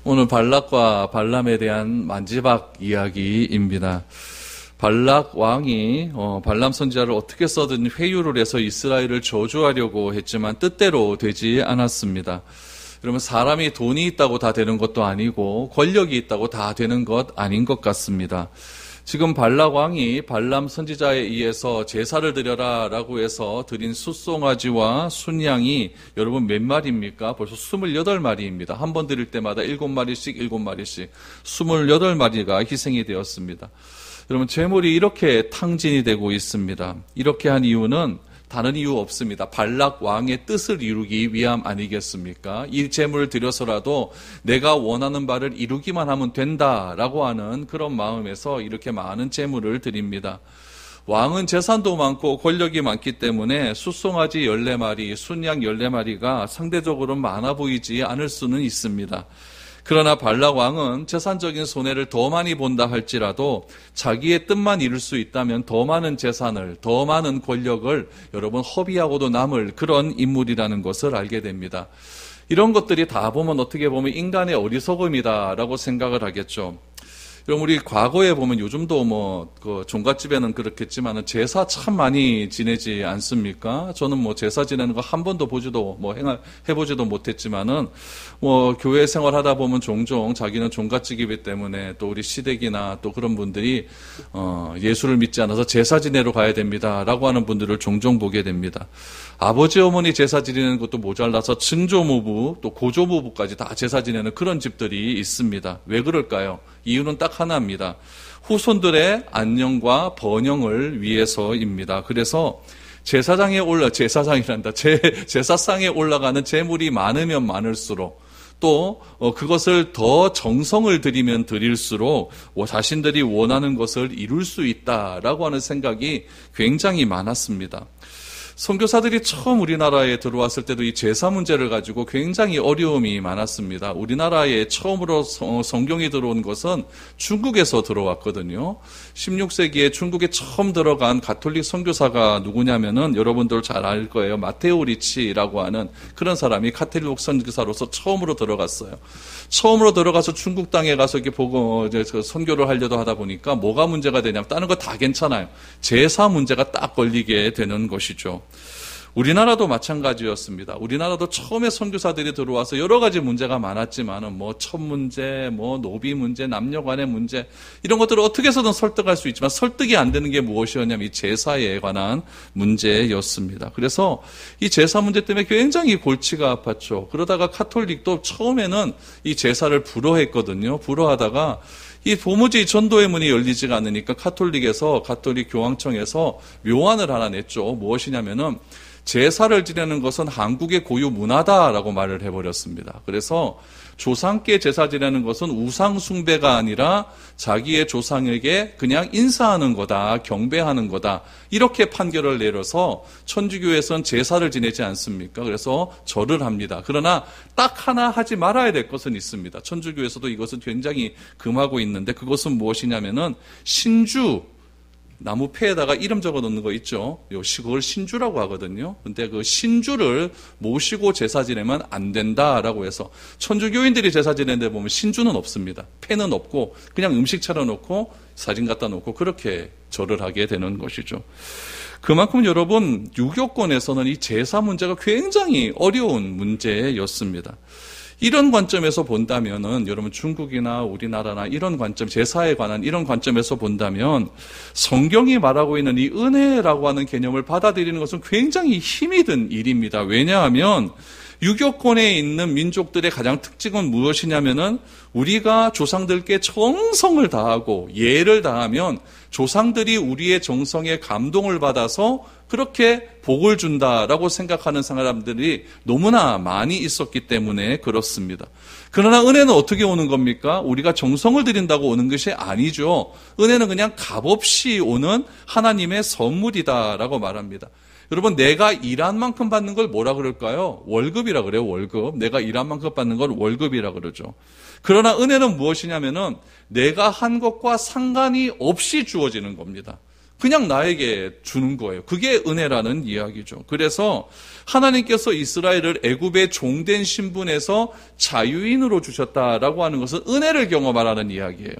오늘 발락과 발람에 대한 만지박 이야기입니다. 발락 왕이 발람 선지자를 어떻게 써든 회유를 해서 이스라엘을 저주하려고 했지만 뜻대로 되지 않았습니다. 여러분, 사람이 돈이 있다고 다 되는 것도 아니고 권력이 있다고 다 되는 것 아닌 것 같습니다. 지금 발락 왕이 발람 선지자에 의해서 제사를 드려라 라고 해서 드린 숫송아지와 순양이 여러분 몇 마리입니까? 벌써 28마리입니다. 한 번 드릴 때마다 7마리씩 7마리씩 28마리가 희생이 되었습니다. 여러분, 재물이 이렇게 탕진이 되고 있습니다. 이렇게 한 이유는 다른 이유 없습니다. 발락 왕의 뜻을 이루기 위함 아니겠습니까? 이 재물을 드려서라도 내가 원하는 바를 이루기만 하면 된다라고 하는 그런 마음에서 이렇게 많은 재물을 드립니다. 왕은 재산도 많고 권력이 많기 때문에 숫송아지 14마리, 순양 14마리가 상대적으로 많아 보이지 않을 수는 있습니다. 그러나 발락 왕은 재산적인 손해를 더 많이 본다 할지라도 자기의 뜻만 이룰 수 있다면 더 많은 재산을, 더 많은 권력을 여러분 허비하고도 남을 그런 인물이라는 것을 알게 됩니다. 이런 것들이 다 보면 어떻게 보면 인간의 어리석음이다라고 생각을 하겠죠. 여러분, 우리 과거에 보면 요즘도 종갓집에는 그렇겠지만 제사 참 많이 지내지 않습니까? 저는 제사 지내는 거 한 번도 보지도 해보지도 못했지만은 교회 생활하다 보면 종종 자기는 종갓집이기 때문에 또 우리 시댁이나 또 그런 분들이 예수를 믿지 않아서 제사 지내러 가야 됩니다라고 하는 분들을 종종 보게 됩니다. 아버지 어머니 제사 지내는 것도 모자라서 증조모부 또 고조모부까지 다 제사 지내는 그런 집들이 있습니다. 왜 그럴까요? 이유는 딱 하나입니다. 후손들의 안녕과 번영을 위해서입니다. 그래서 제사상에 올라가는 재물이 많으면 많을수록 또 그것을 더 정성을 들이면 들일수록 자신들이 원하는 것을 이룰 수 있다라고 하는 생각이 굉장히 많았습니다. 선교사들이 처음 우리나라에 들어왔을 때도 이 제사 문제를 가지고 굉장히 어려움이 많았습니다. 우리나라에 처음으로 성경이 들어온 것은 중국에서 들어왔거든요. 16세기에 중국에 처음 들어간 가톨릭 선교사가 누구냐면은 여러분들 잘 알 거예요. 마테오 리치라고 하는 그런 사람이 가톨릭 선교사로서 처음으로 들어갔어요. 처음으로 들어가서 중국 땅에 가서 이렇게 보고 이제 선교를 하려고 하다 보니까 뭐가 문제가 되냐면 다른 거 다 괜찮아요. 제사 문제가 딱 걸리게 되는 것이죠. 우리나라도 마찬가지였습니다. 우리나라도 처음에 선교사들이 들어와서 여러 가지 문제가 많았지만은 첫 문제, 노비 문제, 남녀간의 문제 이런 것들을 어떻게 해서든 설득할 수 있지만 설득이 안 되는 게 무엇이었냐면 이 제사에 관한 문제였습니다. 그래서 이 제사 문제 때문에 굉장히 골치가 아팠죠. 그러다가 가톨릭도 처음에는 이 제사를 불허했거든요. 불허하다가 이 도무지 전도의 문이 열리지가 않으니까 가톨릭 교황청에서 묘안을 하나 냈죠. 무엇이냐면은 제사를 지내는 것은 한국의 고유 문화다라고 말을 해버렸습니다. 그래서 조상께 제사 지내는 것은 우상 숭배가 아니라 자기의 조상에게 그냥 인사하는 거다, 경배하는 거다 이렇게 판결을 내려서 천주교에서는 제사를 지내지 않습니까? 그래서 절을 합니다. 그러나 딱 하나 하지 말아야 될 것은 있습니다. 천주교에서도 이것을 굉장히 금하고 있는데 그것은 무엇이냐면은 신주 나무 폐에다가 이름 적어 놓는 거 있죠. 그걸 신주라고 하거든요. 근데 그 신주를 모시고 제사 지내면 안 된다라고 해서 천주교인들이 제사 지내는데 보면 신주는 없습니다. 폐는 없고 그냥 음식 차려놓고 사진 갖다 놓고 그렇게 절을 하게 되는 것이죠. 그만큼 여러분 유교권에서는 이 제사 문제가 굉장히 어려운 문제였습니다. 이런 관점에서 본다면은 여러분 중국이나 우리나라나 이런 관점, 제사에 관한 이런 관점에서 본다면 성경이 말하고 있는 이 은혜라고 하는 개념을 받아들이는 것은 굉장히 힘이 든 일입니다. 왜냐하면 유교권에 있는 민족들의 가장 특징은 무엇이냐면은 우리가 조상들께 정성을 다하고 예를 다하면 조상들이 우리의 정성에 감동을 받아서 그렇게 복을 준다라고 생각하는 사람들이 너무나 많이 있었기 때문에 그렇습니다. 그러나 은혜는 어떻게 오는 겁니까? 우리가 정성을 들인다고 오는 것이 아니죠. 은혜는 그냥 값없이 오는 하나님의 선물이다라고 말합니다. 여러분, 내가 일한 만큼 받는 걸 뭐라 그럴까요? 월급이라 그래요, 월급. 내가 일한 만큼 받는 걸 월급이라 그러죠. 그러나 은혜는 무엇이냐면은 내가 한 것과 상관이 없이 주어지는 겁니다. 그냥 나에게 주는 거예요. 그게 은혜라는 이야기죠. 그래서 하나님께서 이스라엘을 애굽의 종된 신분에서 자유인으로 주셨다라고 하는 것은 은혜를 경험하라는 이야기예요.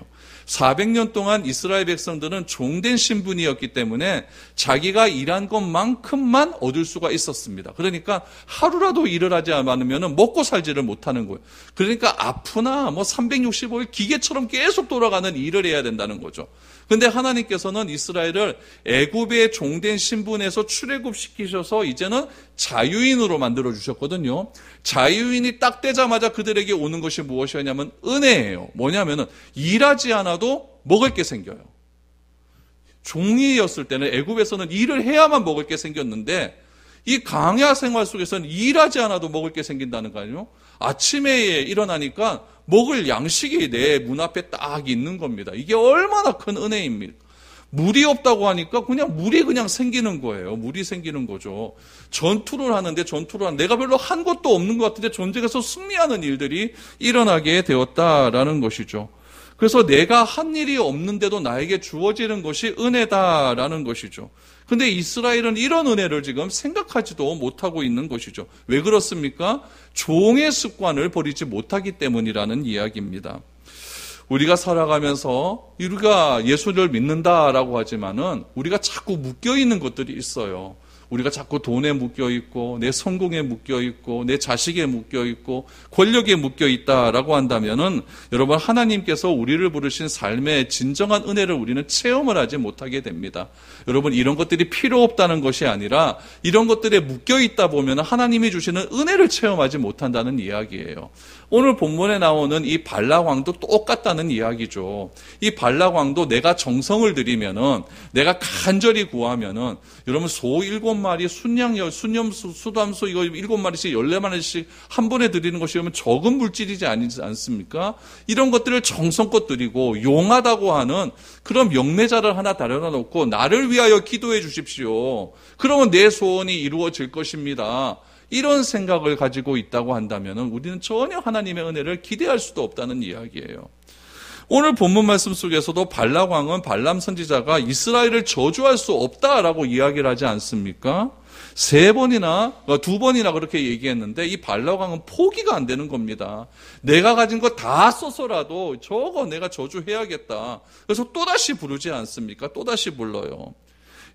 400년 동안 이스라엘 백성들은 종된 신분이었기 때문에 자기가 일한 것만큼만 얻을 수가 있었습니다. 그러니까 하루라도 일을 하지 않으면 먹고 살지를 못하는 거예요. 그러니까 아프나 365일 기계처럼 계속 돌아가는 일을 해야 된다는 거죠. 근데 하나님께서는 이스라엘을 애굽의 종된 신분에서 출애굽시키셔서 이제는 자유인으로 만들어 주셨거든요. 자유인이 딱 되자마자 그들에게 오는 것이 무엇이었냐면 은혜예요. 뭐냐면은 일하지 않아도 먹을 게 생겨요. 종이었을 때는 애굽에서는 일을 해야만 먹을 게 생겼는데 이 광야 생활 속에서는 일하지 않아도 먹을 게 생긴다는 거 아니에요? 아침에 일어나니까 먹을 양식이 내 문 앞에 딱 있는 겁니다. 이게 얼마나 큰 은혜입니까? 물이 없다고 하니까 물이 그냥 생기는 거예요. 물이 생기는 거죠. 전투를 하는데 내가 별로 한 것도 없는 것 같은데 전쟁에서 승리하는 일들이 일어나게 되었다라는 것이죠. 그래서 내가 한 일이 없는데도 나에게 주어지는 것이 은혜다라는 것이죠. 근데 이스라엘은 이런 은혜를 지금 생각하지도 못하고 있는 것이죠. 왜 그렇습니까? 종의 습관을 버리지 못하기 때문이라는 이야기입니다. 우리가 살아가면서 우리가 예수를 믿는다라고 하지만은 우리가 자꾸 묶여있는 것들이 있어요. 우리가 자꾸 돈에 묶여있고 내 성공에 묶여있고 내 자식에 묶여있고 권력에 묶여있다라고 한다면은 여러분 하나님께서 우리를 부르신 삶의 진정한 은혜를 우리는 체험을 하지 못하게 됩니다. 여러분 이런 것들이 필요 없다는 것이 아니라 이런 것들에 묶여있다 보면 하나님이 주시는 은혜를 체험하지 못한다는 이야기예요. 오늘 본문에 나오는 이 발락 왕도 똑같다는 이야기죠. 이 발락 왕도 내가 정성을 들이면은 내가 간절히 구하면은 여러분 소 7마리, 순념수, 수담소 이거 7마리씩 14마리씩 한 번에 드리는 것이 그러면 적은 물질이지 않습니까? 이런 것들을 정성껏 드리고 용하다고 하는 그런 명매자를 하나 다려놔 놓고 나를 위하여 기도해 주십시오. 그러면 내 소원이 이루어질 것입니다. 이런 생각을 가지고 있다고 한다면 우리는 전혀 하나님의 은혜를 기대할 수도 없다는 이야기예요. 오늘 본문 말씀 속에서도 발락 왕은 발람 선지자가 이스라엘을 저주할 수 없다라고 이야기를 하지 않습니까? 2번이나 그렇게 얘기했는데 이 발락 왕은 포기가 안 되는 겁니다. 내가 가진 거 다 써서라도 저거 내가 저주해야겠다. 그래서 또다시 부르지 않습니까? 또다시 불러요.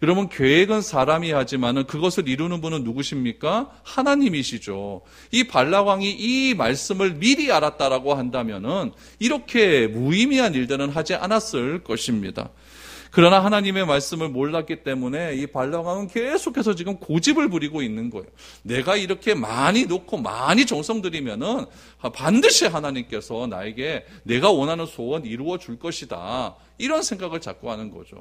여러분 계획은 사람이 하지만은 그것을 이루는 분은 누구십니까? 하나님이시죠. 이 발락 왕이 이 말씀을 미리 알았다라고 한다면은 이렇게 무의미한 일들은 하지 않았을 것입니다. 그러나 하나님의 말씀을 몰랐기 때문에 이 발락 왕은 계속해서 지금 고집을 부리고 있는 거예요. 내가 이렇게 많이 놓고 많이 정성 들이면은 반드시 하나님께서 나에게 내가 원하는 소원 이루어 줄 것이다. 이런 생각을 자꾸 하는 거죠.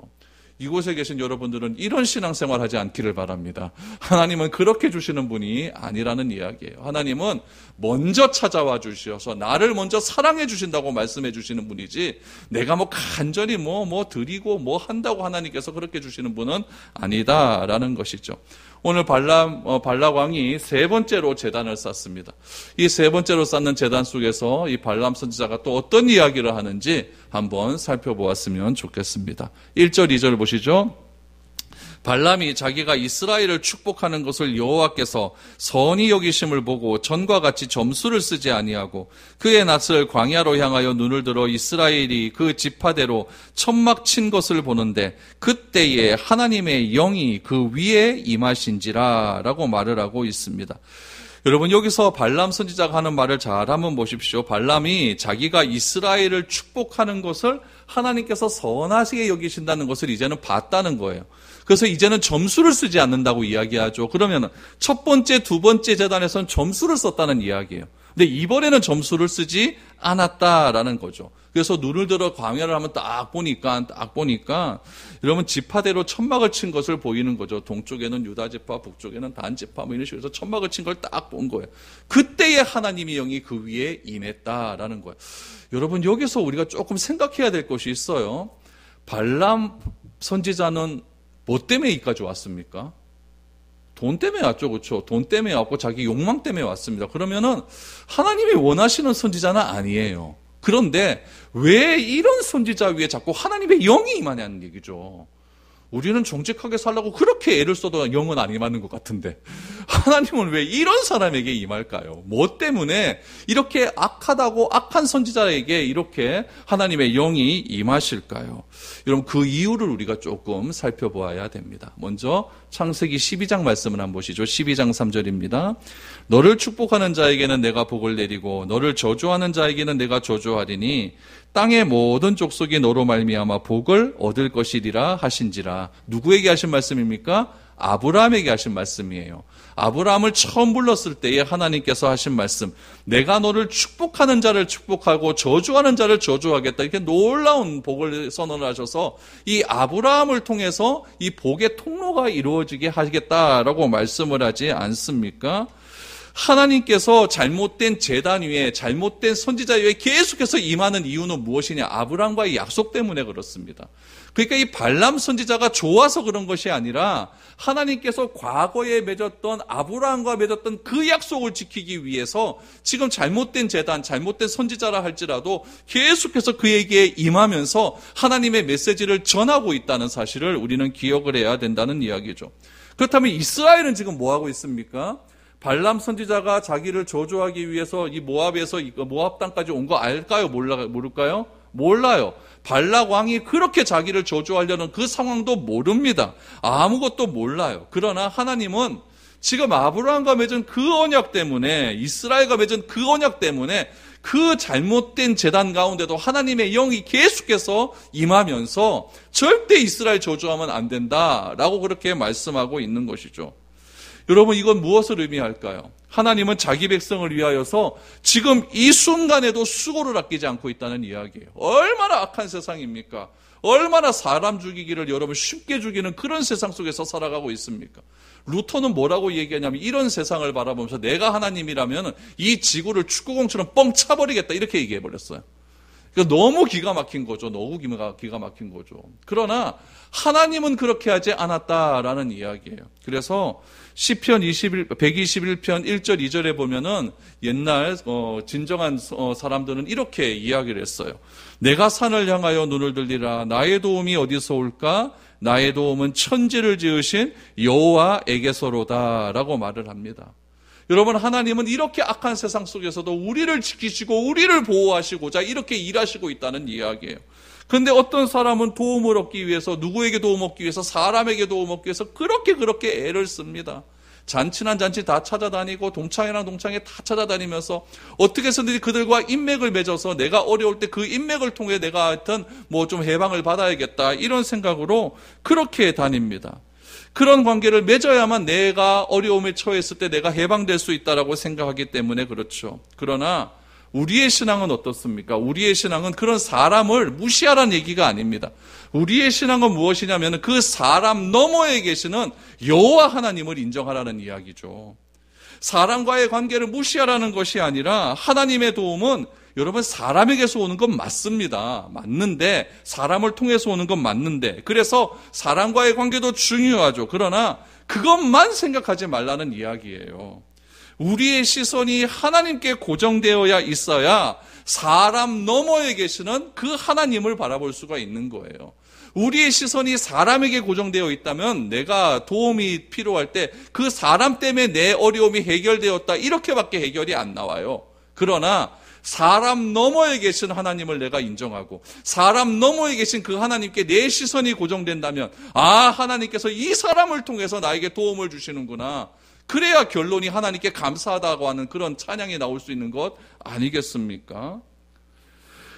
이곳에 계신 여러분들은 이런 신앙생활 하지 않기를 바랍니다. 하나님은 그렇게 주시는 분이 아니라는 이야기예요. 하나님은 먼저 찾아와 주셔서 나를 먼저 사랑해 주신다고 말씀해 주시는 분이지 내가 간절히 드리고 한다고 하나님께서 그렇게 주시는 분은 아니다라는 것이죠. 오늘 발락 왕이 3번째로 제단을 쌓습니다. 이 3번째로 쌓는 제단 속에서 이 발람 선지자가 또 어떤 이야기를 하는지 한번 살펴보았으면 좋겠습니다. 1절, 2절 보시죠. 발람이 자기가 이스라엘을 축복하는 것을 여호와께서 선히 여기심을 보고 전과 같이 점수를 쓰지 아니하고 그의 낯을 광야로 향하여 눈을 들어 이스라엘이 그 지파대로 천막 친 것을 보는데 그때에 하나님의 영이 그 위에 임하신지라 라고 말을 하고 있습니다. 여러분 여기서 발람 선지자가 하는 말을 잘 한번 보십시오. 발람이 자기가 이스라엘을 축복하는 것을 하나님께서 선하시게 여기신다는 것을 이제는 봤다는 거예요. 그래서 이제는 점수를 쓰지 않는다고 이야기하죠. 그러면 첫 번째, 두 번째 제단에서는 점수를 썼다는 이야기예요. 근데 이번에는 점수를 쓰지 않았다라는 거죠. 그래서 눈을 들어 광야를 한번 딱 보니까 여러분 지파대로 천막을 친 것을 보이는 거죠. 동쪽에는 유다 지파, 북쪽에는 단 지파 이런 식으로 해서 천막을 친 걸 딱 본 거예요. 그때에 하나님의 영이 그 위에 임했다라는 거예요. 여러분 여기서 우리가 조금 생각해야 될 것이 있어요. 발람 선지자는 뭐 때문에 여기까지 왔습니까? 돈 때문에 왔죠, 그렇죠? 돈 때문에 왔고 자기 욕망 때문에 왔습니다. 그러면은 하나님이 원하시는 선지자는 아니에요. 그런데 왜 이런 선지자 위에 자꾸 하나님의 영이 임하냐는 얘기죠. 우리는 정직하게 살라고 그렇게 애를 써도 영은 안 임하는 것 같은데 하나님은 왜 이런 사람에게 임할까요? 뭐 때문에 이렇게 악하다고 악한 선지자에게 이렇게 하나님의 영이 임하실까요? 여러분 그 이유를 우리가 조금 살펴보아야 됩니다. 먼저 창세기 12장 말씀을 한번 보시죠. 12장 3절입니다. 너를 축복하는 자에게는 내가 복을 내리고 너를 저주하는 자에게는 내가 저주하리니 땅의 모든 족속이 너로 말미암아 복을 얻을 것이리라 하신지라. 누구에게 하신 말씀입니까? 아브라함에게 하신 말씀이에요. 아브라함을 처음 불렀을 때에 하나님께서 하신 말씀, 내가 너를 축복하는 자를 축복하고 저주하는 자를 저주하겠다, 이렇게 놀라운 복을 선언을 하셔서 이 아브라함을 통해서 이 복의 통로가 이루어지게 하겠다라고 말씀을 하지 않습니까? 하나님께서 잘못된 제단 위에, 잘못된 선지자 위에 계속해서 임하는 이유는 무엇이냐? 아브라함과의 약속 때문에 그렇습니다. 그러니까 이 발람 선지자가 좋아서 그런 것이 아니라 하나님께서 과거에 맺었던, 아브라함과 맺었던 그 약속을 지키기 위해서 지금 잘못된 제단, 잘못된 선지자라 할지라도 계속해서 그에게 임하면서 하나님의 메시지를 전하고 있다는 사실을 우리는 기억을 해야 된다는 이야기죠. 그렇다면 이스라엘은 지금 뭐 하고 있습니까? 발람 선지자가 자기를 저주하기 위해서 이 모압에서 모압 땅까지 온 거 알까요? 모를까요? 몰라요. 발락 왕이 그렇게 자기를 저주하려는 그 상황도 모릅니다. 아무것도 몰라요. 그러나 하나님은 지금 아브라함과 맺은 그 언약 때문에, 이스라엘과 맺은 그 언약 때문에 그 잘못된 제단 가운데도 하나님의 영이 계속해서 임하면서 절대 이스라엘 저주하면 안 된다라고 그렇게 말씀하고 있는 것이죠. 여러분, 이건 무엇을 의미할까요? 하나님은 자기 백성을 위하여서 지금 이 순간에도 수고를 아끼지 않고 있다는 이야기예요. 얼마나 악한 세상입니까? 얼마나 사람 죽이기를 여러분 쉽게 죽이는 그런 세상 속에서 살아가고 있습니까? 루터는 뭐라고 얘기하냐면 이런 세상을 바라보면서 내가 하나님이라면 이 지구를 축구공처럼 뻥 차버리겠다, 이렇게 얘기해버렸어요. 너무 기가 막힌 거죠. 너무 기가 막힌 거죠. 그러나 하나님은 그렇게 하지 않았다라는 이야기예요. 그래서 시편 121편 1절 2절에 보면은 옛날 진정한 사람들은 이렇게 이야기를 했어요. 내가 산을 향하여 눈을 들리라. 나의 도움이 어디서 올까? 나의 도움은 천지를 지으신 여호와에게서로다 라고 말을 합니다. 여러분, 하나님은 이렇게 악한 세상 속에서도 우리를 지키시고 우리를 보호하시고자 이렇게 일하시고 있다는 이야기예요. 그런데 어떤 사람은 도움을 얻기 위해서, 누구에게 도움 얻기 위해서, 사람에게 도움 얻기 위해서 그렇게 애를 씁니다. 잔치난 잔치 다 찾아다니고 동창회랑 동창회 다 찾아다니면서 어떻게 해서든지 그들과 인맥을 맺어서 내가 어려울 때 그 인맥을 통해 내가 하여튼 뭐 좀 해방을 받아야겠다, 이런 생각으로 그렇게 다닙니다. 그런 관계를 맺어야만 내가 어려움에 처했을 때 내가 해방될 수 있다라고 생각하기 때문에 그렇죠. 그러나 우리의 신앙은 어떻습니까? 우리의 신앙은 그런 사람을 무시하라는 얘기가 아닙니다. 우리의 신앙은 무엇이냐면 그 사람 너머에 계시는 여호와 하나님을 인정하라는 이야기죠. 사람과의 관계를 무시하라는 것이 아니라 하나님의 도움은 여러분 사람에게서 오는 건 맞습니다. 맞는데, 사람을 통해서 오는 건 맞는데, 그래서 사람과의 관계도 중요하죠. 그러나 그것만 생각하지 말라는 이야기예요. 우리의 시선이 하나님께 고정되어야 있어야 사람 너머에 계시는 그 하나님을 바라볼 수가 있는 거예요. 우리의 시선이 사람에게 고정되어 있다면 내가 도움이 필요할 때 그 사람 때문에 내 어려움이 해결되었다, 이렇게밖에 해결이 안 나와요. 그러나 사람 너머에 계신 하나님을 내가 인정하고 사람 너머에 계신 그 하나님께 내 시선이 고정된다면, 아, 하나님께서 이 사람을 통해서 나에게 도움을 주시는구나, 그래야 결론이 하나님께 감사하다고 하는 그런 찬양이 나올 수 있는 것 아니겠습니까?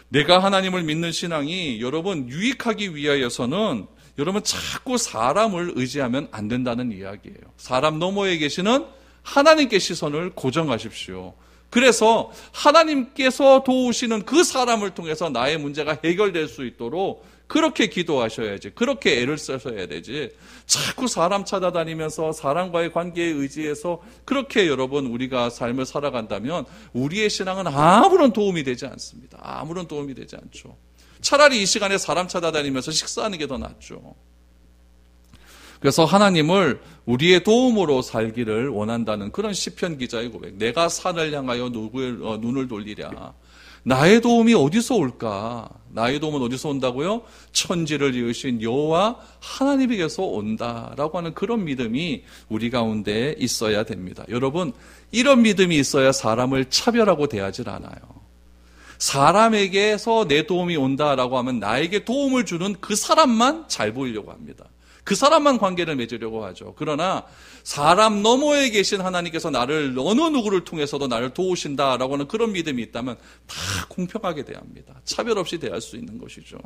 내가 하나님을 믿는 신앙이 여러분 유익하기 위하여서는 여러분 자꾸 사람을 의지하면 안 된다는 이야기예요. 사람 너머에 계시는 하나님께 시선을 고정하십시오. 그래서 하나님께서 도우시는 그 사람을 통해서 나의 문제가 해결될 수 있도록 그렇게 기도하셔야지, 그렇게 애를 써셔야 되지, 자꾸 사람 찾아다니면서 사람과의 관계에 의지해서 그렇게 여러분 우리가 삶을 살아간다면 우리의 신앙은 아무런 도움이 되지 않습니다. 아무런 도움이 되지 않죠. 차라리 이 시간에 사람 찾아다니면서 식사하는 게 더 낫죠. 그래서 하나님을 우리의 도움으로 살기를 원한다는 그런 시편 기자의 고백. 내가 산을 향하여 눈을 돌리랴. 나의 도움이 어디서 올까? 나의 도움은 어디서 온다고요? 천지를 지으신 여호와 하나님에게서 온다라고 하는 그런 믿음이 우리 가운데 있어야 됩니다. 여러분, 이런 믿음이 있어야 사람을 차별하고 대하질 않아요. 사람에게서 내 도움이 온다라고 하면 나에게 도움을 주는 그 사람만 잘 보이려고 합니다. 그 사람만 관계를 맺으려고 하죠. 그러나 사람 너머에 계신 하나님께서 나를 어느 누구를 통해서도 나를 도우신다라고 하는 그런 믿음이 있다면 다 공평하게 대합니다. 차별 없이 대할 수 있는 것이죠.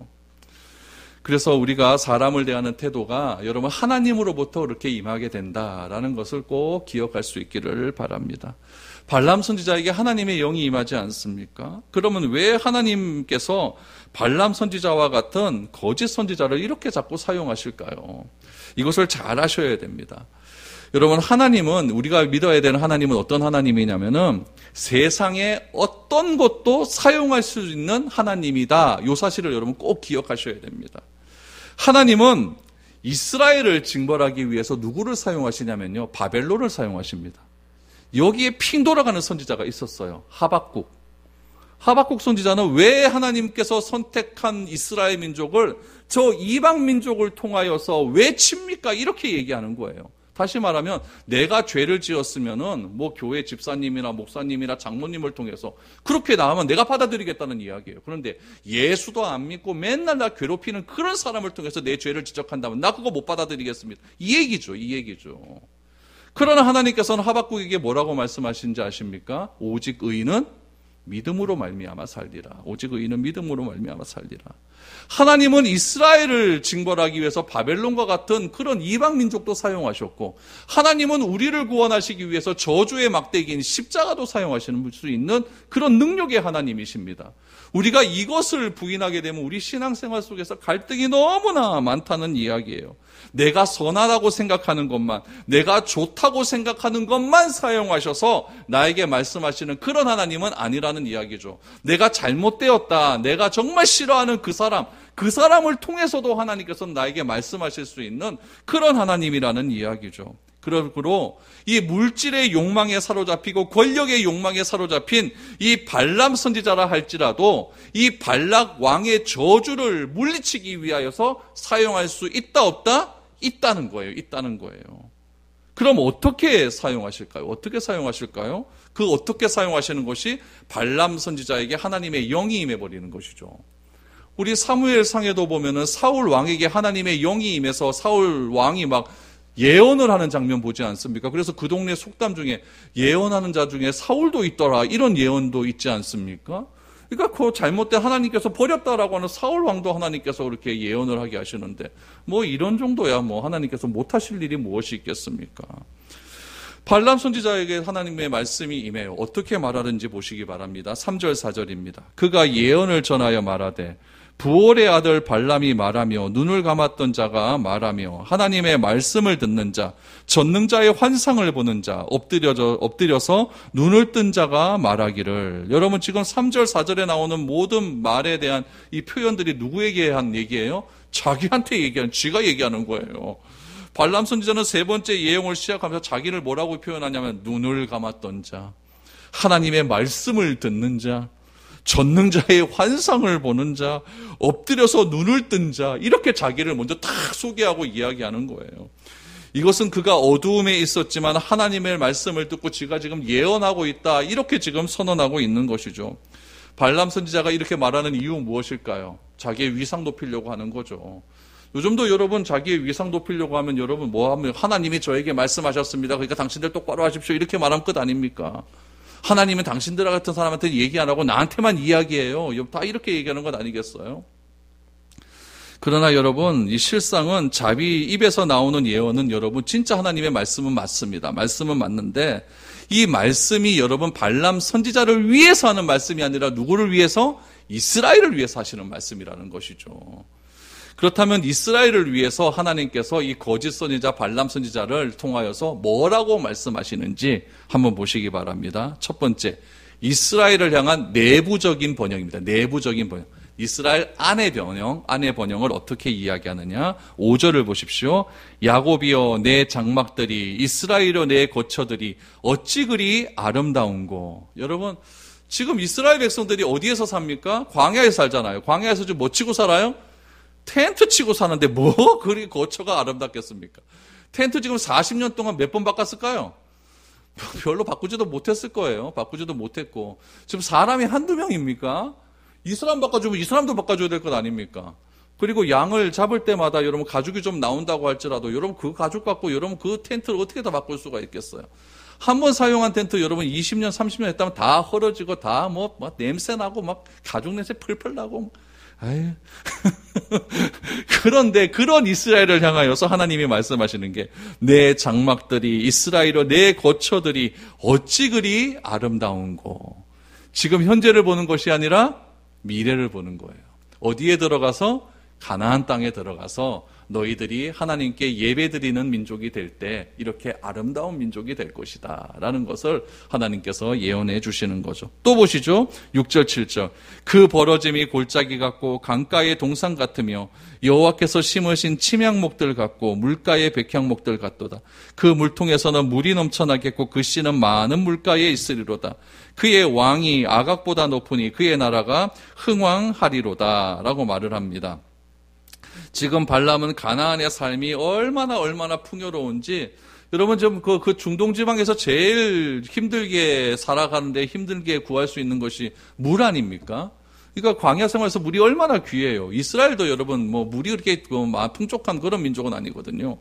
그래서 우리가 사람을 대하는 태도가 여러분 하나님으로부터 그렇게 임하게 된다라는 것을 꼭 기억할 수 있기를 바랍니다. 발람 선지자에게 하나님의 영이 임하지 않습니까? 그러면 왜 하나님께서 발람 선지자와 같은 거짓 선지자를 이렇게 자꾸 사용하실까요? 이것을 잘 아셔야 됩니다. 여러분, 하나님은, 우리가 믿어야 되는 하나님은 어떤 하나님이냐면은 세상에 어떤 것도 사용할 수 있는 하나님이다. 이 사실을 여러분 꼭 기억하셔야 됩니다. 하나님은 이스라엘을 징벌하기 위해서 누구를 사용하시냐면요, 바벨론을 사용하십니다. 여기에 핑 돌아가는 선지자가 있었어요. 하박국 선지자는 왜 하나님께서 선택한 이스라엘 민족을 저 이방 민족을 통하여서 왜 칩니까? 이렇게 얘기하는 거예요. 다시 말하면 내가 죄를 지었으면은 뭐 교회 집사님이나 목사님이나 장로님을 통해서 그렇게 나오면 내가 받아들이겠다는 이야기예요. 그런데 예수도 안 믿고 맨날 나 괴롭히는 그런 사람을 통해서 내 죄를 지적한다면 나 그거 못 받아들이겠습니다. 이 얘기죠. 그러나 하나님께서는 하박국에게 뭐라고 말씀하신지 아십니까? 오직 의인은 믿음으로 말미암아 살리라. 오직 의인은 믿음으로 말미암아 살리라. 하나님은 이스라엘을 징벌하기 위해서 바벨론과 같은 그런 이방 민족도 사용하셨고, 하나님은 우리를 구원하시기 위해서 저주의 막대기인 십자가도 사용하시는 수 있는 그런 능력의 하나님이십니다. 우리가 이것을 부인하게 되면 우리 신앙생활 속에서 갈등이 너무나 많다는 이야기예요. 내가 선하다고 생각하는 것만, 내가 좋다고 생각하는 것만 사용하셔서 나에게 말씀하시는 그런 하나님은 아니라는 이야기죠. 내가 잘못되었다, 내가 정말 싫어하는 그 사람을 통해서도 하나님께서는 나에게 말씀하실 수 있는 그런 하나님이라는 이야기죠. 그러므로 이 물질의 욕망에 사로잡히고 권력의 욕망에 사로잡힌 이 발람 선지자라 할지라도 이 발락 왕의 저주를 물리치기 위하여서 사용할 수 있다 없다? 있다는 거예요. 그럼 어떻게 사용하실까요? 그 어떻게 사용하시는 것이 발람 선지자에게 하나님의 영이 임해버리는 것이죠. 우리 사무엘상에도 보면은 사울 왕에게 하나님의 영이 임해서 사울 왕이 막 예언을 하는 장면 보지 않습니까? 그래서 그 동네 속담 중에 예언하는 자 중에 사울도 있더라, 이런 예언도 있지 않습니까? 그러니까 그 잘못된 하나님께서 버렸다라고 하는 사울 왕도 하나님께서 그렇게 예언을 하게 하시는데 뭐 이런 정도야 뭐 하나님께서 못하실 일이 무엇이 있겠습니까? 발람 선지자에게 하나님의 말씀이 임해요. 어떻게 말하는지 보시기 바랍니다. 3절 4절입니다. 그가 예언을 전하여 말하되 부올의 아들 발람이 말하며 눈을 감았던 자가 말하며 하나님의 말씀을 듣는 자, 전능자의 환상을 보는 자, 엎드려서 눈을 뜬 자가 말하기를. 여러분 지금 3절 4절에 나오는 모든 말에 대한 이 표현들이 누구에게 한 얘기예요? 자기한테 지가 얘기하는 거예요. 발람 선지자는 세 번째 예언을 시작하면서 자기를 뭐라고 표현하냐면 눈을 감았던 자, 하나님의 말씀을 듣는 자, 전능자의 환상을 보는 자, 엎드려서 눈을 뜬 자, 이렇게 자기를 먼저 탁 소개하고 이야기하는 거예요. 이것은 그가 어두움에 있었지만 하나님의 말씀을 듣고 지가 지금 예언하고 있다, 이렇게 지금 선언하고 있는 것이죠. 발람 선지자가 이렇게 말하는 이유 무엇일까요? 자기의 위상 높이려고 하는 거죠. 요즘도 여러분 자기의 위상 높이려고 하면 여러분 뭐 하면 하나님이 저에게 말씀하셨습니다, 그러니까 당신들 똑바로 하십시오, 이렇게 말하면 끝 아닙니까? 하나님은 당신들 같은 사람한테 얘기 안 하고 나한테만 이야기해요, 다 이렇게 얘기하는 것 아니겠어요? 그러나 여러분, 이 실상은 자비 입에서 나오는 예언은 여러분 진짜 하나님의 말씀은 맞습니다. 말씀은 맞는데 이 말씀이 여러분 발람 선지자를 위해서 하는 말씀이 아니라 누구를 위해서? 이스라엘을 위해서 하시는 말씀이라는 것이죠. 그렇다면 이스라엘을 위해서 하나님께서 이 거짓 선지자 발람 선지자를 통하여서 뭐라고 말씀하시는지 한번 보시기 바랍니다. 첫 번째, 이스라엘을 향한 내부적인 번영입니다. 내부적인 번영. 이스라엘 안의 번영을 어떻게 이야기하느냐? 5절을 보십시오. 야곱이여 내 장막들이, 이스라엘이여 내 거처들이 어찌 그리 아름다운고. 여러분, 지금 이스라엘 백성들이 어디에서 삽니까? 광야에 살잖아요. 광야에서 좀 뭐 치고 살아요? 텐트 치고 사는데 뭐 그리 거처가 아름답겠습니까? 텐트 지금 40년 동안 몇 번 바꿨을까요? 별로 바꾸지도 못했을 거예요. 바꾸지도 못했고. 지금 사람이 한두 명입니까? 이 사람 바꿔주면 이 사람도 바꿔줘야 될 것 아닙니까? 그리고 양을 잡을 때마다 여러분 가죽이 좀 나온다고 할지라도 여러분 그 가죽 갖고 여러분 그 텐트를 어떻게 다 바꿀 수가 있겠어요? 한 번 사용한 텐트 여러분 20년, 30년 했다면 다 헐어지고 다 뭐 냄새 나고 막 가죽 냄새 풀풀 나고. 아유. 그런데 그런 이스라엘을 향하여서 하나님이 말씀하시는 게 내 장막들이 이스라엘어 내 거처들이 어찌 그리 아름다운고. 지금 현재를 보는 것이 아니라 미래를 보는 거예요. 어디에 들어가서? 가나안 땅에 들어가서 너희들이 하나님께 예배드리는 민족이 될 때 이렇게 아름다운 민족이 될 것이다 라는 것을 하나님께서 예언해 주시는 거죠. 또 보시죠. 6절 7절 그 벌어짐이 골짜기 같고 강가의 동산 같으며 여호와께서 심으신 침향목들 같고 물가의 백향목들 같도다. 그 물통에서는 물이 넘쳐나겠고 그 씨는 많은 물가에 있으리로다. 그의 왕이 아각보다 높으니 그의 나라가 흥왕하리로다 라고 말을 합니다. 지금 발람은 가나안의 삶이 얼마나 풍요로운지 여러분 좀 그 중동 지방에서 제일 힘들게 살아가는데 힘들게 구할 수 있는 것이 물 아닙니까? 그러니까 광야 생활에서 물이 얼마나 귀해요. 이스라엘도 여러분 뭐 물이 그렇게 풍족한 그런 민족은 아니거든요.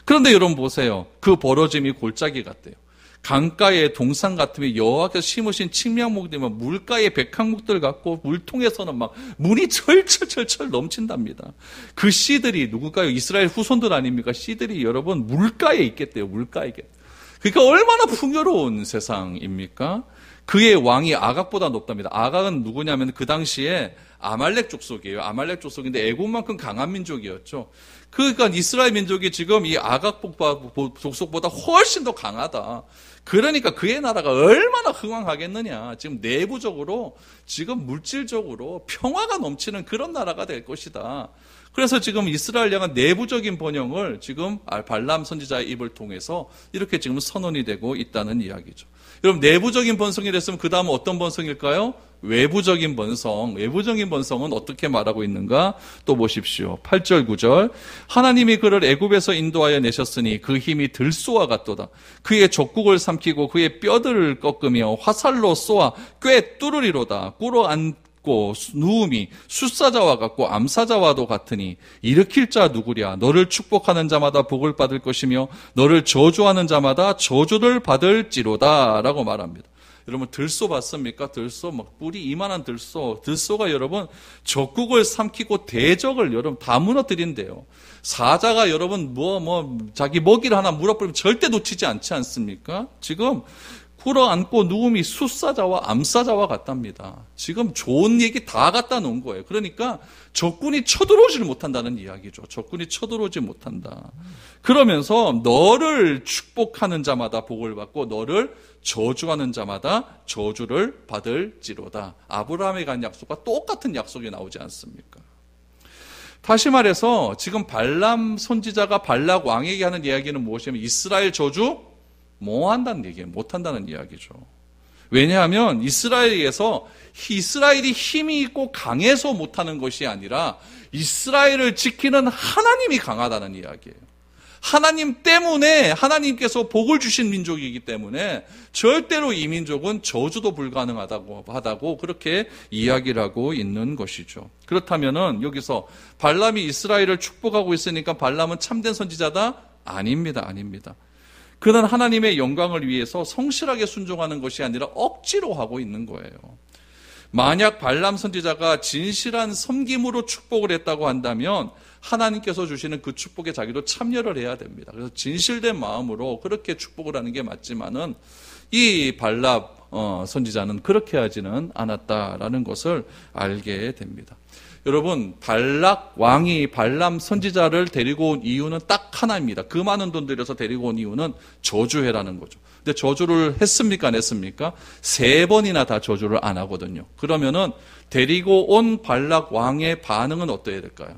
그런데 여러분 보세요. 그 벌어짐이 골짜기 같대요. 강가의 동산 같으면 여호와께서 심으신 침향목들이면 물가의 백향목들 같고 물통에서는 막 물이 철철철철 넘친답니다. 그 씨들이 누굴까요? 이스라엘 후손들 아닙니까? 씨들이 여러분 물가에 있겠대요. 물가에 있겠대요. 그러니까 얼마나 풍요로운 세상입니까? 그의 왕이 아각보다 높답니다. 아각은 누구냐면 그 당시에 아말렉 족속이에요. 아말렉 족속인데 애국만큼 강한 민족이었죠. 그러니까 이스라엘 민족이 지금 이 아각 족속보다 훨씬 더 강하다. 그러니까 그의 나라가 얼마나 흥왕하겠느냐. 지금 내부적으로, 지금 물질적으로 평화가 넘치는 그런 나라가 될 것이다. 그래서 지금 이스라엘 향한 내부적인 번영을 지금 발람 선지자의 입을 통해서 이렇게 지금 선언이 되고 있다는 이야기죠. 여러분 내부적인 번성이 됐으면 그 다음은 어떤 번성일까요? 외부적인 번성. 외부적인 번성은 어떻게 말하고 있는가? 또 보십시오. 8절 9절 하나님이 그를 애굽에서 인도하여 내셨으니 그 힘이 들소와 같도다. 그의 족국을 삼키고 그의 뼈들을 꺾으며 화살로 쏘아 꽤 뚫으리로다. 꿇어 앉고 누움이 숫사자와 같고 암사자와도 같으니 일으킬 자 누구랴. 너를 축복하는 자마다 복을 받을 것이며 너를 저주하는 자마다 저주를 받을지로다 라고 말합니다. 여러분 들소 봤습니까? 들소 막 뿌리 이만한 들소가 여러분 적국을 삼키고 대적을 여러분 다 무너뜨린대요. 사자가 여러분 자기 먹이를 하나 물어버리면 절대 놓치지 않지 않습니까? 지금 꿇어앉고 누움이 숫사자와 암사자와 같답니다. 지금 좋은 얘기 다 갖다 놓은 거예요. 그러니까 적군이 쳐들어오지를 못한다는 이야기죠. 적군이 쳐들어오지 못한다. 그러면서 너를 축복하는 자마다 복을 받고 너를 저주하는 자마다 저주를 받을지로다. 아브라함에 간 약속과 똑같은 약속이 나오지 않습니까? 다시 말해서 지금 발람 선지자가 발락 왕에게 하는 이야기는 무엇이냐면 이스라엘 저주 뭐 한다는 얘기예요. 못한다는 이야기죠. 왜냐하면 이스라엘이 힘이 있고 강해서 못하는 것이 아니라 이스라엘을 지키는 하나님이 강하다는 이야기예요. 하나님 때문에 하나님께서 복을 주신 민족이기 때문에 절대로 이 민족은 저주도 불가능하다고 그렇게 이야기를 하고 있는 것이죠. 그렇다면은 여기서 발람이 이스라엘을 축복하고 있으니까 발람은 참된 선지자다? 아닙니다. 그는 하나님의 영광을 위해서 성실하게 순종하는 것이 아니라 억지로 하고 있는 거예요. 만약 발람 선지자가 진실한 섬김으로 축복을 했다고 한다면 하나님께서 주시는 그 축복에 자기도 참여를 해야 됩니다. 그래서 진실된 마음으로 그렇게 축복을 하는 게 맞지만은 이 발람 선지자는 그렇게 하지는 않았다라는 것을 알게 됩니다. 여러분, 발락 왕이 발람 선지자를 데리고 온 이유는 딱 하나입니다. 그 많은 돈 들여서 데리고 온 이유는 저주해라는 거죠. 근데 저주를 했습니까? 안 했습니까? 3번이나 다 저주를 안 하거든요. 그러면은 데리고 온 발락 왕의 반응은 어떠해야 될까요?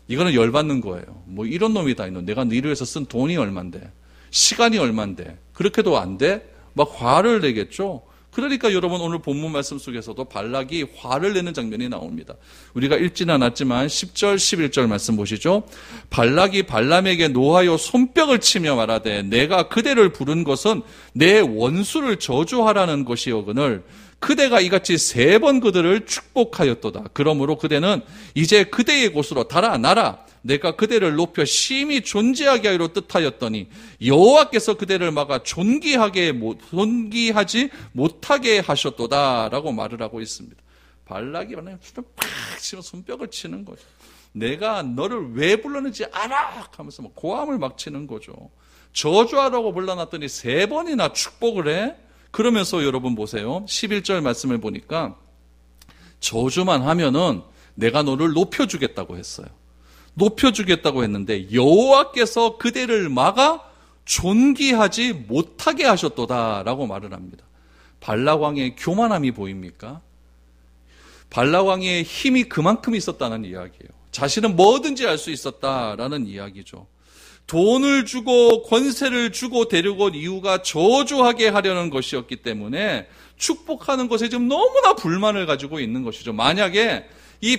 이거는 열받는 거예요. 뭐 이런 놈이 다 있노. 내가 너를 위해서 쓴 돈이 얼만데, 시간이 얼만데, 그렇게도 안 돼? 막 화를 내겠죠. 그러니까 여러분 오늘 본문 말씀 속에서도 발락이 화를 내는 장면이 나옵니다. 우리가 읽지는 않았지만 10절 11절 말씀 보시죠. 발락이 발람에게 노하여 손뼉을 치며 말하되 내가 그대를 부른 것은 내 원수를 저주하라는 것이오거늘 그대가 이같이 3번 그들을 축복하였도다. 그러므로 그대는 이제 그대의 곳으로 달아나라. 내가 그대를 높여 심히 존귀하게 하기로 뜻하였더니 여호와께서 그대를 막아 존귀하지 못하게 하셨도다라고 말을 하고 있습니다. 발락이 팍 치면 손뼉을 치는 거죠. 내가 너를 왜 불렀는지 알아 하면서 막 고함을 막 치는 거죠. 저주하라고 불러놨더니 3번이나 축복을 해. 그러면서 여러분 보세요. 11절 말씀을 보니까 저주만 하면은 내가 너를 높여주겠다고 했어요. 높여주겠다고 했는데 여호와께서 그대를 막아 존귀하지 못하게 하셨도다라고 말을 합니다. 발락 왕의 교만함이 보입니까? 발락 왕의 힘이 그만큼 있었다는 이야기예요. 자신은 뭐든지 할 수 있었다라는 이야기죠. 돈을 주고 권세를 주고 데리고 온 이유가 저주하게 하려는 것이었기 때문에 축복하는 것에 지금 너무나 불만을 가지고 있는 것이죠. 만약에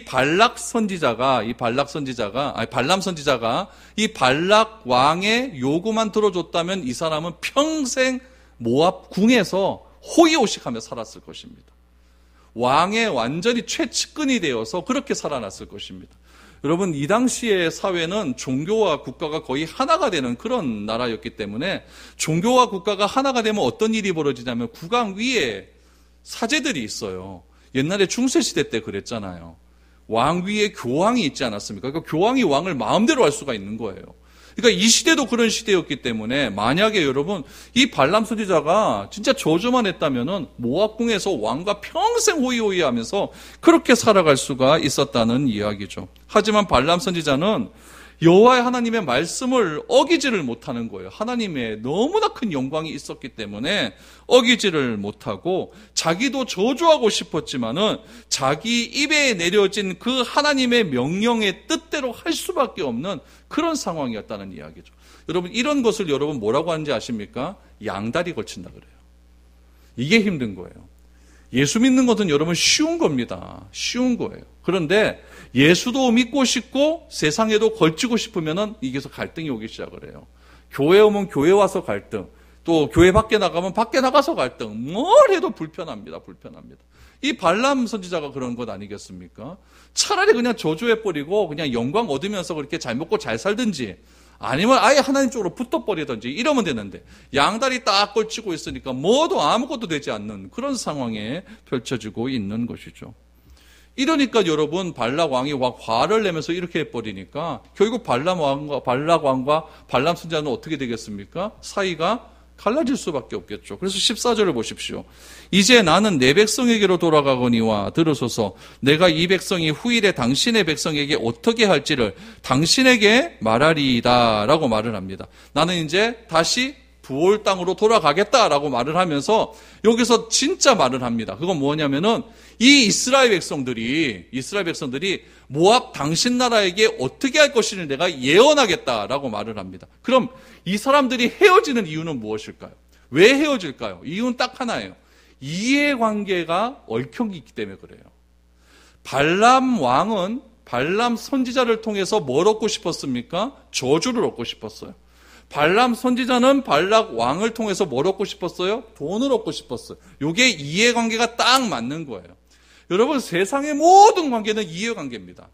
발람 선지자가 이 발락 왕의 요구만 들어줬다면 이 사람은 평생 모압 궁에서 호의호식하며 살았을 것입니다. 왕의 완전히 최측근이 되어서 그렇게 살아났을 것입니다. 여러분, 이 당시의 사회는 종교와 국가가 거의 하나가 되는 그런 나라였기 때문에 종교와 국가가 하나가 되면 어떤 일이 벌어지냐면 국왕 위에 사제들이 있어요. 옛날에 중세시대 때 그랬잖아요. 왕 위에 교황이 있지 않았습니까? 그러니까 교황이 왕을 마음대로 할 수가 있는 거예요. 그러니까 이 시대도 그런 시대였기 때문에 만약에 여러분 이 발람 선지자가 진짜 저주만 했다면은 모압궁에서 왕과 평생 호의호의하면서 그렇게 살아갈 수가 있었다는 이야기죠. 하지만 발람 선지자는 여호와의 하나님의 말씀을 어기지를 못하는 거예요. 하나님의 너무나 큰 영광이 있었기 때문에 어기지를 못하고 자기도 저주하고 싶었지만은 자기 입에 내려진 그 하나님의 명령의 뜻대로 할 수밖에 없는 그런 상황이었다는 이야기죠. 여러분 이런 것을 여러분 뭐라고 하는지 아십니까? 양다리 걸친다 그래요. 이게 힘든 거예요. 예수 믿는 것은 여러분 쉬운 겁니다. 쉬운 거예요. 그런데 예수도 믿고 싶고 세상에도 걸치고 싶으면은 이게서 갈등이 오기 시작을 해요. 교회 오면 교회 와서 갈등, 또 교회 밖에 나가면 밖에 나가서 갈등, 뭘 해도 불편합니다. 이 발람 선지자가 그런 것 아니겠습니까? 차라리 그냥 저주해버리고 그냥 영광 얻으면서 그렇게 잘 먹고 잘 살든지 아니면 아예 하나님 쪽으로 붙어버리든지 이러면 되는데 양다리 딱 걸치고 있으니까 뭐도 아무것도 되지 않는 그런 상황에 펼쳐지고 있는 것이죠. 이러니까 여러분 발락 왕이 화를 내면서 이렇게 해버리니까 결국 발락 왕과 발람 선지자는 어떻게 되겠습니까? 사이가 갈라질 수밖에 없겠죠. 그래서 14절을 보십시오. 이제 나는 내 백성에게로 돌아가거니와 들으소서. 내가 이 백성이 후일에 당신의 백성에게 어떻게 할지를 당신에게 말하리이다 라고 말을 합니다. 나는 이제 다시 부올 땅으로 돌아가겠다라고 말을 하면서 여기서 진짜 말을 합니다. 그건 뭐냐면은 이 이스라엘 백성들이 모압 당신 나라에게 어떻게 할 것인지 내가 예언하겠다라고 말을 합니다. 그럼 이 사람들이 헤어지는 이유는 무엇일까요? 왜 헤어질까요? 이유는 딱 하나예요. 이해관계가 얽혀있기 때문에 그래요. 발람 왕은 발람 선지자를 통해서 뭘 얻고 싶었습니까? 저주를 얻고 싶었어요. 발람 선지자는 발락 왕을 통해서 뭘 얻고 싶었어요? 돈을 얻고 싶었어요. 이게 이해관계가 딱 맞는 거예요. 여러분 세상의 모든 관계는 이해관계입니다.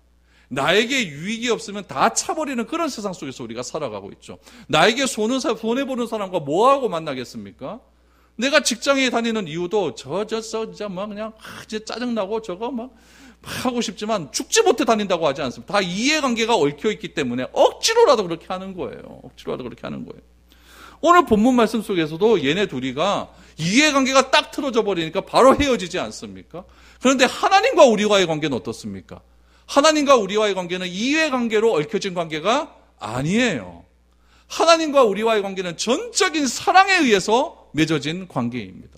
나에게 유익이 없으면 다 차버리는 그런 세상 속에서 우리가 살아가고 있죠. 나에게 손해보는 사람과 뭐하고 만나겠습니까? 내가 직장에 다니는 이유도 진짜 막 그냥 진짜 짜증나고 저거 막 하고 싶지만 죽지 못해 다닌다고 하지 않습니다. 다 이해관계가 얽혀있기 때문에 억지로라도 그렇게 하는 거예요. 오늘 본문 말씀 속에서도 얘네 둘이가 이해관계가 딱 틀어져 버리니까 바로 헤어지지 않습니까? 그런데 하나님과 우리와의 관계는 어떻습니까? 하나님과 우리와의 관계는 이해관계로 얽혀진 관계가 아니에요. 하나님과 우리와의 관계는 전적인 사랑에 의해서 맺어진 관계입니다.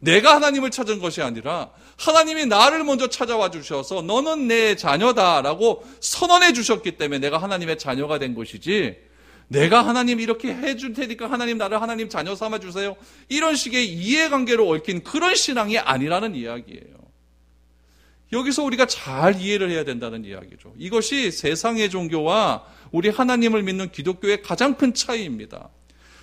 내가 하나님을 찾은 것이 아니라 하나님이 나를 먼저 찾아와 주셔서 너는 내 자녀다라고 선언해 주셨기 때문에 내가 하나님의 자녀가 된 것이지, 내가 하나님 이렇게 해줄 테니까 하나님 나를 하나님 자녀 삼아주세요, 이런 식의 이해관계로 얽힌 그런 신앙이 아니라는 이야기예요. 여기서 우리가 잘 이해를 해야 된다는 이야기죠. 이것이 세상의 종교와 우리 하나님을 믿는 기독교의 가장 큰 차이입니다.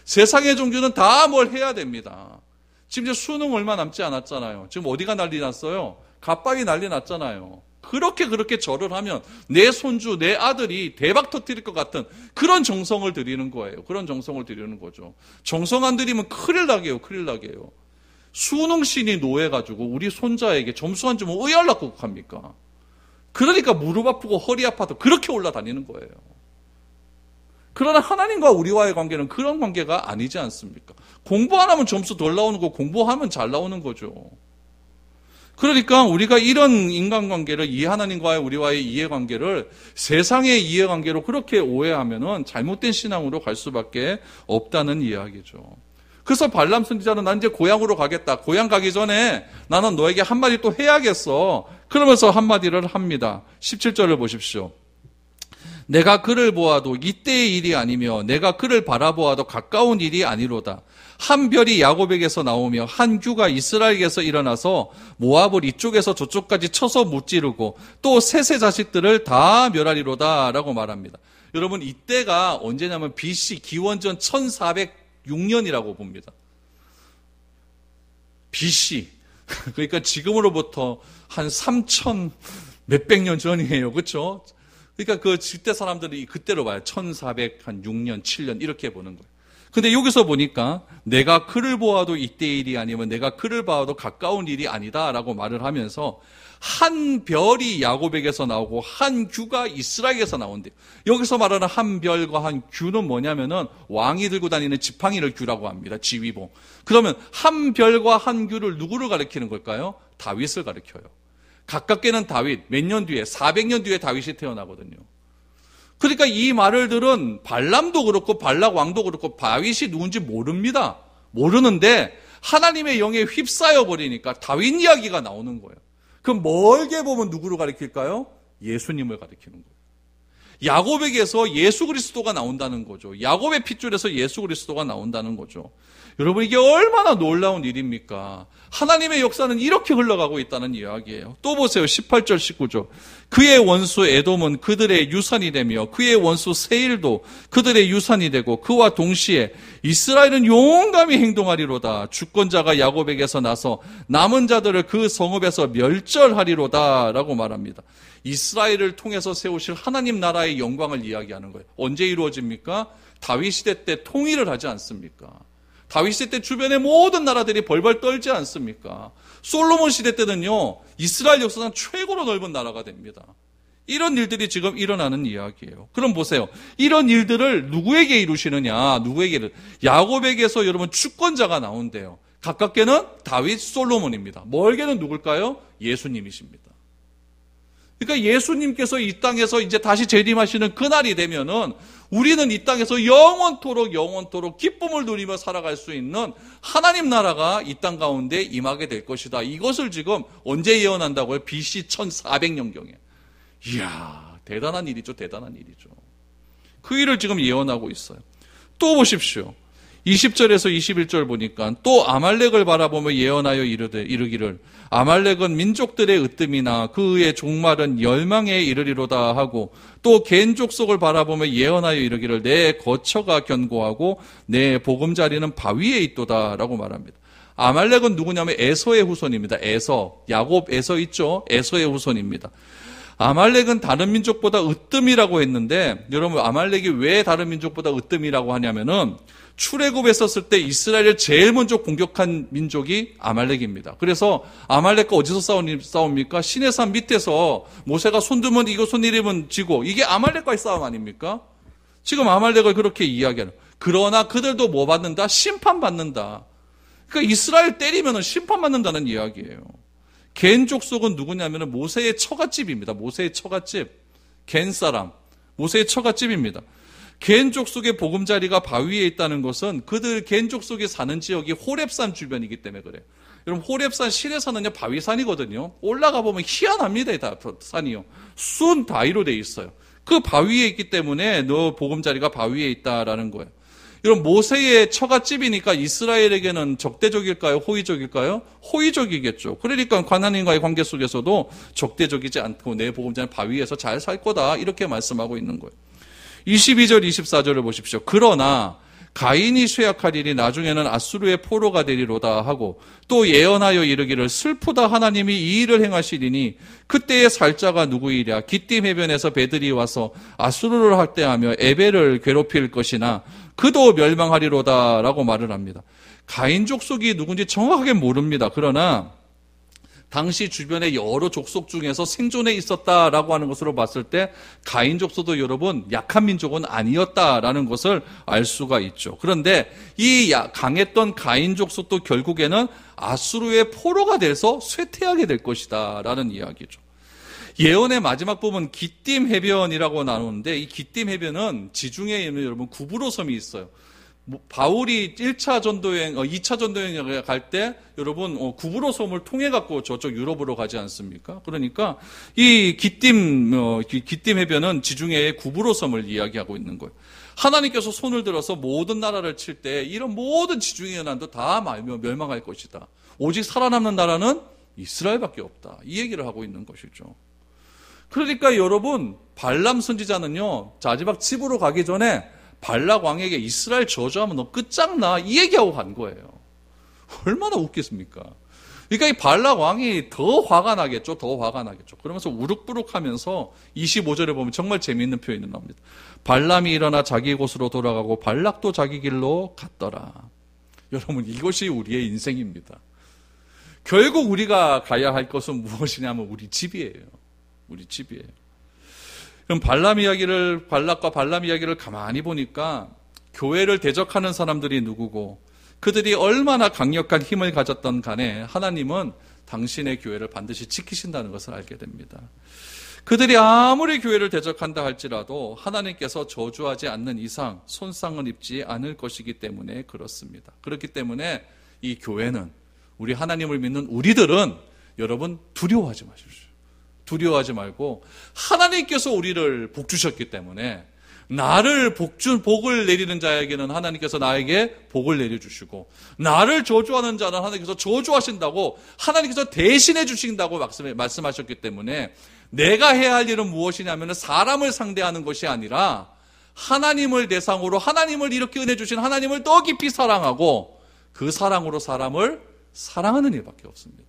세상의 종교는 다 뭘 해야 됩니다. 지금 이제 수능 얼마 남지 않았잖아요. 지금 어디가 난리 났어요? 갑박이 난리 났잖아요. 그렇게 절을 하면 내 손주, 내 아들이 대박 터뜨릴 것 같은 그런 정성을 드리는 거예요. 그런 정성을 드리는 거죠. 정성 안 드리면 큰일 나게요. 수능신이 노해가지고 우리 손자에게 점수 안 주면 의열납고 합니까? 그러니까 무릎 아프고 허리 아파도 그렇게 올라다니는 거예요. 그러나 하나님과 우리와의 관계는 그런 관계가 아니지 않습니까? 공부 안 하면 점수 덜 나오는 거, 공부하면 잘 나오는 거죠. 그러니까 우리가 이런 인간관계를, 이 하나님과의 우리와의 이해관계를 세상의 이해관계로 그렇게 오해하면은 잘못된 신앙으로 갈 수밖에 없다는 이야기죠. 그래서 발람 선지자는 난 이제 고향으로 가겠다. 고향 가기 전에 나는 너에게 한마디 또 해야겠어. 그러면서 한마디를 합니다. 17절을 보십시오. 내가 그를 보아도 이때의 일이 아니며 내가 그를 바라보아도 가까운 일이 아니로다. 한 별이 야곱에게서 나오며 한 규가 이스라엘에게서 일어나서 모압을 이쪽에서 저쪽까지 쳐서 무찌르고 또 셋의 자식들을 다 멸하리로다 라고 말합니다. 여러분, 이때가 언제냐면 BC 기원전 1406년이라고 봅니다. BC. 그러니까 지금으로부터 한 3,000 몇백 년 전이에요. 그렇죠? 그러니까 그때 사람들이 그때로 봐요. 1406년, 7년 이렇게 보는 거예요. 근데 여기서 보니까 내가 그를 보아도 이때의 일이 아니면 내가 그를 봐도 가까운 일이 아니다라고 말을 하면서 한 별이 야곱에게서 나오고 한 규가 이스라엘에게서 나온대요. 여기서 말하는 한 별과 한 규는 뭐냐면은 왕이 들고 다니는 지팡이를 규라고 합니다. 지휘봉. 그러면 한 별과 한 규를 누구를 가리키는 걸까요? 다윗을 가리켜요. 가깝게는 다윗, 몇 년 뒤에, 400년 뒤에 다윗이 태어나거든요. 그러니까 이 말을 들은 발람도 그렇고 발락 왕도 그렇고 다윗이 누군지 모릅니다. 모르는데 하나님의 영에 휩싸여 버리니까 다윗 이야기가 나오는 거예요. 그럼 멀게 보면 누구를 가리킬까요? 예수님을 가리키는 거예요. 야곱에게서 예수 그리스도가 나온다는 거죠. 야곱의 핏줄에서 예수 그리스도가 나온다는 거죠. 여러분, 이게 얼마나 놀라운 일입니까? 하나님의 역사는 이렇게 흘러가고 있다는 이야기예요. 또 보세요. 18절 19절. 그의 원수 에돔은 그들의 유산이 되며 그의 원수 세일도 그들의 유산이 되고 그와 동시에 이스라엘은 용감히 행동하리로다. 주권자가 야곱에게서 나서 남은 자들을 그 성읍에서 멸절하리로다 라고 말합니다. 이스라엘을 통해서 세우실 하나님 나라의 영광을 이야기하는 거예요. 언제 이루어집니까? 다윗 시대 때 통일을 하지 않습니까? 다윗 시대 때 주변의 모든 나라들이 벌벌 떨지 않습니까? 솔로몬 시대 때는요, 이스라엘 역사상 최고로 넓은 나라가 됩니다. 이런 일들이 지금 일어나는 이야기예요. 그럼 보세요. 이런 일들을 누구에게 이루시느냐? 누구에게를? 야곱에게서 여러분 주권자가 나온대요. 가깝게는 다윗, 솔로몬입니다. 멀게는 누굴까요? 예수님이십니다. 그러니까 예수님께서 이 땅에서 이제 다시 재림하시는 그날이 되면은 우리는 이 땅에서 영원토록 기쁨을 누리며 살아갈 수 있는 하나님 나라가 이 땅 가운데 임하게 될 것이다. 이것을 지금 언제 예언한다고요? BC 1400년경에. 이야, 대단한 일이죠. 그 일을 지금 예언하고 있어요. 또 보십시오. 20절에서 21절 보니까 또 아말렉을 바라보며 예언하여 이르기를 아말렉은 민족들의 으뜸이나 그의 종말은 멸망에 이르리로다 하고 또 겐 족속을 바라보며 예언하여 이르기를 내 거처가 견고하고 내 보금자리는 바위에 있도다 라고 말합니다. 아말렉은 누구냐면 에서의 후손입니다. 야곱 에서 있죠? 에서의 후손입니다. 아말렉은 다른 민족보다 으뜸이라고 했는데 여러분, 아말렉이 왜 다른 민족보다 으뜸이라고 하냐면은 출애굽에 썼을 때 이스라엘을 제일 먼저 공격한 민족이 아말렉입니다. 그래서 아말렉과 어디서 싸웁니까? 시내산 밑에서 모세가 손들면 이거 손 내리면 지고, 이게 아말렉과의 싸움 아닙니까? 지금 아말렉을 그렇게 이야기하는. 그러나 그들도 뭐 받는다? 심판받는다. 그러니까 이스라엘 때리면 심판받는다는 이야기예요. 겐 족속은 누구냐면 모세의 처갓집입니다. 모세의 처갓집. 겐 사람. 모세의 처갓집입니다. 겐 족속의 보금자리가 바위에 있다는 것은 그들 겐 족속이 사는 지역이 호렙산 주변이기 때문에 그래요. 여러분 호렙산 시내산은요 바위산이거든요. 올라가 보면 희한합니다. 이 산이요. 순 바위로 돼 있어요. 그 바위에 있기 때문에 너 보금자리가 바위에 있다라는 거예요. 여러분 모세의 처갓집이니까 이스라엘에게는 적대적일까요? 호의적일까요? 호의적이겠죠. 그러니까 하나님과의 관계 속에서도 적대적이지 않고 내 보금자리는 바위에서 잘 살 거다 이렇게 말씀하고 있는 거예요. 22절 24절을 보십시오. 그러나 가인이 쇠약하리니 나중에는 아수르의 포로가 되리로다 하고 또 예언하여 이르기를 슬프다 하나님이 이 일을 행하시리니 그때의 살자가 누구이랴 기띔 해변에서 배들이 와서 아수르를 학대하며 에벨을 괴롭힐 것이나 그도 멸망하리로다 라고 말을 합니다. 가인 족속이 누군지 정확하게 모릅니다. 그러나 당시 주변의 여러 족속 중에서 생존해 있었다라고 하는 것으로 봤을 때 가인 족속도 여러분 약한 민족은 아니었다라는 것을 알 수가 있죠. 그런데 이 강했던 가인 족속도 결국에는 아수르의 포로가 돼서 쇠퇴하게 될 것이다 라는 이야기죠. 예언의 마지막 부분 기띔 해변이라고 나누는데 이 기띔 해변은 지중해에 여러분 구브로 섬이 있어요. 바울이 1차 전도여행, 2차 전도여행을 갈 때 여러분 구브로 섬을 통해 갖고 저쪽 유럽으로 가지 않습니까? 그러니까 이 기띔 해변은 지중해의 구브로 섬을 이야기하고 있는 거예요. 하나님께서 손을 들어서 모든 나라를 칠 때 이런 모든 지중해 연안도 다 멸망할 것이다. 오직 살아남는 나라는 이스라엘밖에 없다. 이 얘기를 하고 있는 것이죠. 그러니까 여러분 발람 선지자는요 마지막 집으로 가기 전에 발락 왕에게 이스라엘 저주하면 너 끝장나 이 얘기하고 간 거예요. 얼마나 웃겠습니까? 그러니까 이 발락 왕이 더 화가 나겠죠. 더 화가 나겠죠. 그러면서 우룩부룩하면서 25절에 보면 정말 재미있는 표현이 나옵니다. 발람이 일어나 자기 곳으로 돌아가고 발락도 자기 길로 갔더라. 여러분 이것이 우리의 인생입니다. 결국 우리가 가야 할 것은 무엇이냐면 우리 집이에요. 우리 집이에요. 그럼 발락과 발람 이야기를 가만히 보니까 교회를 대적하는 사람들이 누구고 그들이 얼마나 강력한 힘을 가졌던 간에 하나님은 당신의 교회를 반드시 지키신다는 것을 알게 됩니다. 그들이 아무리 교회를 대적한다 할지라도 하나님께서 저주하지 않는 이상 손상을 입지 않을 것이기 때문에 그렇습니다. 그렇기 때문에 이 교회는 우리 하나님을 믿는 우리들은 여러분 두려워하지 마십시오. 두려워하지 말고 하나님께서 우리를 복 주셨기 때문에 나를 복을 내리는 자에게는 하나님께서 나에게 복을 내려주시고 나를 저주하는 자는 하나님께서 저주하신다고 하나님께서 대신해 주신다고 말씀하셨기 때문에 내가 해야 할 일은 무엇이냐면 사람을 상대하는 것이 아니라 하나님을 대상으로 하나님을 이렇게 은혜 주신 하나님을 더 깊이 사랑하고 그 사랑으로 사람을 사랑하는 일밖에 없습니다.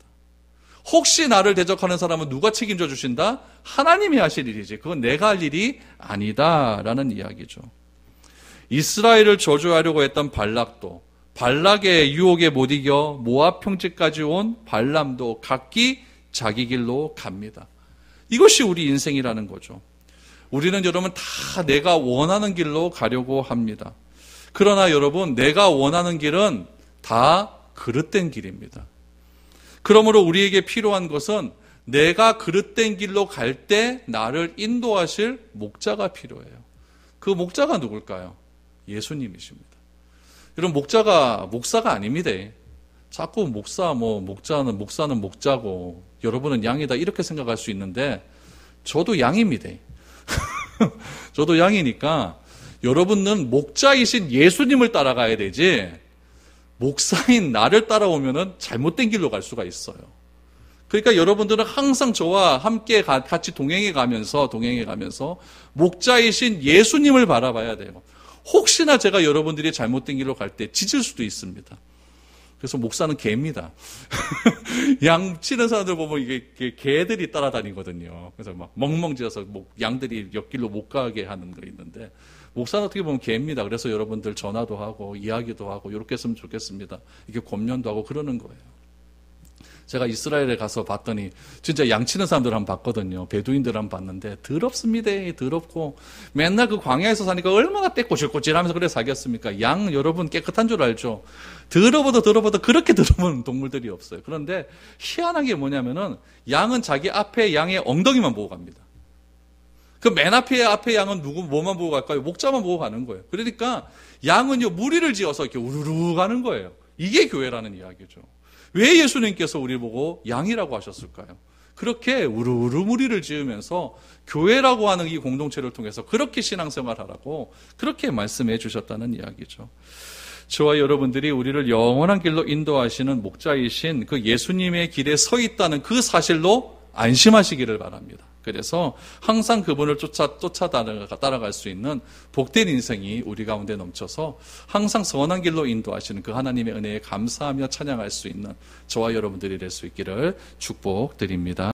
혹시 나를 대적하는 사람은 누가 책임져 주신다? 하나님이 하실 일이지. 그건 내가 할 일이 아니다라는 이야기죠. 이스라엘을 저주하려고 했던 발락도 발락의 유혹에 못 이겨 모압 평지까지 온 발람도 각기 자기 길로 갑니다. 이것이 우리 인생이라는 거죠. 우리는 여러분 다 내가 원하는 길로 가려고 합니다. 그러나 여러분 내가 원하는 길은 다 그릇된 길입니다. 그러므로 우리에게 필요한 것은 내가 그릇된 길로 갈 때 나를 인도하실 목자가 필요해요. 그 목자가 누굴까요? 예수님이십니다. 여러분 목사가 아닙니다. 자꾸 목사는 목자고 여러분은 양이다 이렇게 생각할 수 있는데 저도 양입니다. 저도 양이니까 여러분은 목자이신 예수님을 따라가야 되지 목사인 나를 따라오면은 잘못된 길로 갈 수가 있어요. 그러니까 여러분들은 항상 저와 함께 같이 동행해 가면서 목자이신 예수님을 바라봐야 돼요. 혹시나 제가 여러분들이 잘못된 길로 갈 때 짖을 수도 있습니다. 그래서 목사는 개입니다. 양 치는 사람들 보면 이게 개들이 따라다니거든요. 그래서 막 멍멍 짖어서 양들이 옆길로 못 가게 하는 거 있는데 목사는 어떻게 보면 개입니다. 그래서 여러분들 전화도 하고 이야기도 하고 이렇게 했으면 좋겠습니다. 이렇게 권면도 하고 그러는 거예요. 제가 이스라엘에 가서 봤더니 진짜 양치는 사람들 한번 봤거든요. 베두인들 한번 봤는데 더럽습니다. 더럽고 맨날 그 광야에서 사니까 얼마나 떼꼬질꼬질하면서 그래 사겠습니까? 양 여러분 깨끗한 줄 알죠? 더러워도 그렇게 더러운 동물들이 없어요. 그런데 희한한 게 뭐냐면은 양은 자기 앞에 양의 엉덩이만 보고 갑니다. 그 맨 앞에 양은 뭐만 보고 갈까요? 목자만 보고 가는 거예요. 그러니까 양은요 무리를 지어서 이렇게 우르르 가는 거예요. 이게 교회라는 이야기죠. 왜 예수님께서 우리 보고 양이라고 하셨을까요? 그렇게 우르르 무리를 지으면서 교회라고 하는 이 공동체를 통해서 그렇게 신앙생활하라고 그렇게 말씀해 주셨다는 이야기죠. 저와 여러분들이 우리를 영원한 길로 인도하시는 목자이신 그 예수님의 길에 서 있다는 그 사실로 안심하시기를 바랍니다. 그래서 항상 그분을 따라갈 수 있는 복된 인생이 우리 가운데 넘쳐서 항상 선한 길로 인도하시는 그 하나님의 은혜에 감사하며 찬양할 수 있는 저와 여러분들이 될 수 있기를 축복드립니다.